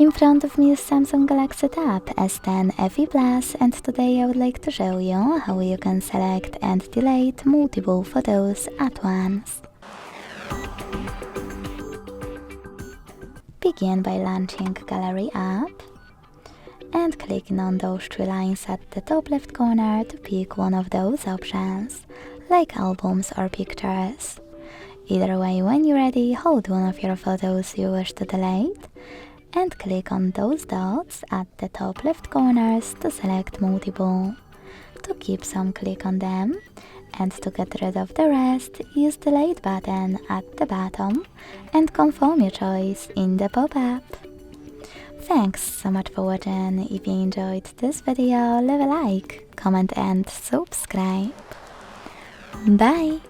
In front of me is Samsung Galaxy Tab S10 FE Plus, and today I would like to show you how you can select and delete multiple photos at once. Begin by launching Gallery app and clicking on those three lines at the top left corner to pick one of those options, like albums or pictures. Either way, when you're ready, hold one of your photos you wish to delete and click on those dots at the top left corners to select multiple. To keep some, click on them, and to get rid of the rest, use the delete button at the bottom and confirm your choice in the pop-up. Thanks so much for watching. If you enjoyed this video, leave a like, comment and subscribe. Bye!